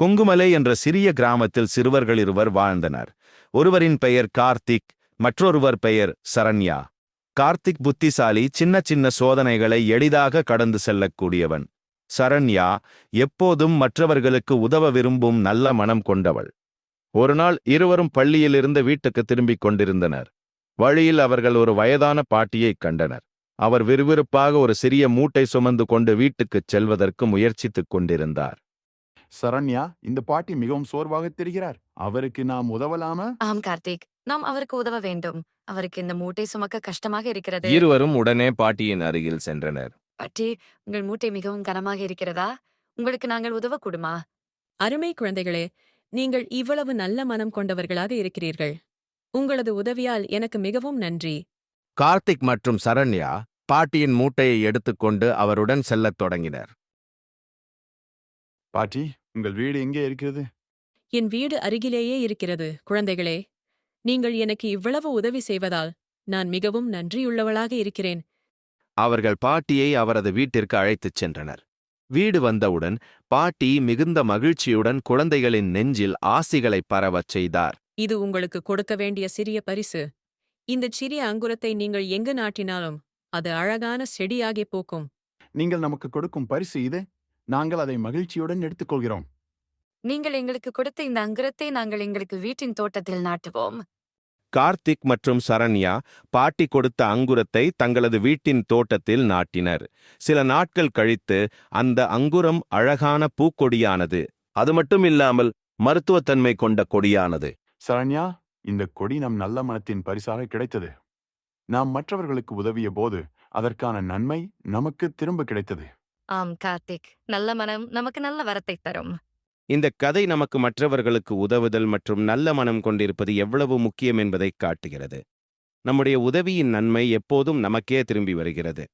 கொங்குமலை என்ற சிறிய கிராமத்தில் சிறுவர்கள் இருவர் வாழ்ந்தனர். ஒருவரின் பெயர் கார்த்திக், மற்றொருவர் பெயர் சரண்யா. கார்த்திக் புத்திசாலி, சின்ன சின்ன சோதனைகளை எளிதாக கடந்து செல்லக்கூடியவன். சரண்யா எப்போதும் மற்றவர்களுக்கு உதவ விரும்பும் நல்ல மனம் கொண்டவள். ஒருநாள் இருவரும் பள்ளியிலிருந்து வீட்டுக்கு திரும்பிக் கொண்டிருந்தனர். வழியில் அவர்கள் ஒரு வயதான பாட்டியைக் கண்டனர். அவர் விறுவிறுப்பாக ஒரு சிறிய மூட்டை சுமந்து கொண்டு வீட்டுக்குச் செல்வதற்கு முயற்சித்துக் கொண்டிருந்தார். சரண்யா, இந்த பாட்டி மிகவும் சோர்வாக தெரிகிறார். அவருக்கு நாம் உதவலாமா? ஆம் கார்த்திக், நாம் அவருக்கு உதவ வேண்டும். அவருக்கு இந்த மூட்டை சுமக்க கஷ்டமாக இருக்கிறது. இருவரும் உடனே பாட்டியின் அருகில் சென்றனர். பாட்டி, உங்கள் மூட்டை மிகவும் கனமாக இருக்கிறதா? உங்களுக்கு நாங்கள் உதவக்கூடுமா? அருமை குழந்தைகளே, நீங்கள் இவ்வளவு நல்ல மனம் கொண்டவர்களாக இருக்கிறீர்கள். உங்களது உதவியால் எனக்கு மிகவும் நன்றி. கார்த்திக் மற்றும் சரண்யா பாட்டியின் மூட்டையை எடுத்துக்கொண்டு அவருடன் செல்லத் தொடங்கினர். பாட்டி, உங்கள் வீடு எங்கே இருக்கிறது? என் வீடு அருகிலேயே இருக்கிறது. குழந்தைகளே, நீங்கள் எனக்கு இவ்வளவு உதவி செய்வதால் நான் மிகவும் நன்றியுள்ளவளாக இருக்கிறேன். அவர்கள் பாட்டியை அவரது வீட்டிற்கு அழைத்துச் சென்றனர். வீடு வந்தவுடன் பாட்டி மிகுந்த மகிழ்ச்சியுடன் குழந்தைகளின் நெஞ்சில் ஆசிகளை பரவச் செய்தார். இது உங்களுக்கு கொடுக்க வேண்டிய சிறிய பரிசு. இந்த சிறிய அங்குரத்தை நீங்கள் எங்கு நாட்டினாலும் அது அழகான செடியாகி போக்கும். நீங்கள் நமக்கு கொடுக்கும் பரிசு இது. நாங்கள் அதை மகிழ்ச்சியுடன் எடுத்துக்கொள்கிறோம். நீங்கள் எங்களுக்கு கொடுத்த இந்த அங்குரத்தை நாங்கள் எங்களுக்கு வீட்டின் தோட்டத்தில் நாட்டுவோம். கார்த்திக் மற்றும் சரண்யா பாட்டி கொடுத்த அங்குரத்தை தங்களது வீட்டின் தோட்டத்தில் நாட்டினர். சில நாட்கள் கழித்து அந்த அங்குரம் அழகான பூக்கொடியானது. அது மட்டும் இல்லாமல் மருத்துவத்தன்மை கொண்ட கொடியானது. சரண்யா, இந்த கொடி நம் நல்ல மனத்தின் பரிசாக கிடைத்தது. நாம் மற்றவர்களுக்கு உதவிய போது அதற்கான நன்மை நமக்கு திரும்ப கிடைத்தது. ஆம் கார்த்திக், நல்ல மனம் நமக்கு நல்ல வரத்தை தரும். இந்த கதை நமக்கு மற்றவர்களுக்கு உதவுதல் மற்றும் நல்ல மனம் கொண்டிருப்பது எவ்வளவு முக்கியம் என்பதை காட்டுகிறது. நம்முடைய உதவியின் நன்மை எப்போதும் நமக்கே திரும்பி வருகிறது.